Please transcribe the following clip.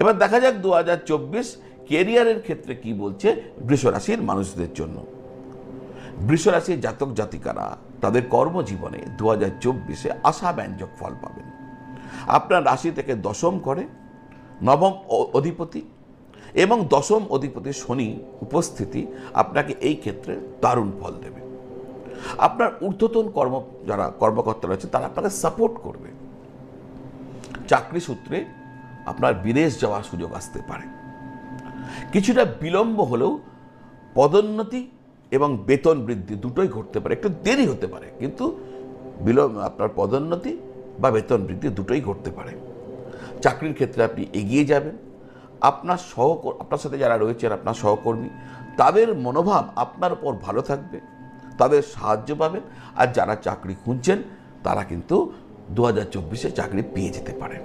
এবার দেখা যাক 2024 কেরিয়ারের ক্ষেত্রে কি বলছে বৃষ রাশির মানুষদের জন্য। বৃষ রাশির জাতক জাতিকারা তাদের কর্মজীবনে 2024-এ আশাব্যঞ্জক ফল পাবেন। আপনার রাশি থেকে দশম করে নবম অধিপতি এবং দশম অধিপতি শনি উপস্থিতি আপনাকে এই ক্ষেত্রে দারুণ ফল দেবে। আপনার ঊর্ধ্বতন যারা কর্মকর্তা রয়েছে তারা আপনাকে সাপোর্ট করবে। চাকরি সূত্রে আপনার বিদেশ যাওয়ার সুযোগ আসতে পারে। কিছুটা বিলম্ব হলেও পদোন্নতি এবং বেতন বৃদ্ধি দুটোই ঘটতে পারে, একটু দেরি হতে পারে, কিন্তু আপনার পদোন্নতি বা বেতন বৃদ্ধি দুটোই ঘটতে পারে। চাকরির ক্ষেত্রে আপনি এগিয়ে যাবেন। আপনার সাথে যারা রয়েছেন আপনার সহকর্মী, তাদের মনোভাব আপনার উপর ভালো থাকবে, তাদের সাহায্য পাবেন। আর যারা চাকরি খুঁজছেন তারা কিন্তু 2024-এ চাকরি পেয়ে যেতে পারেন।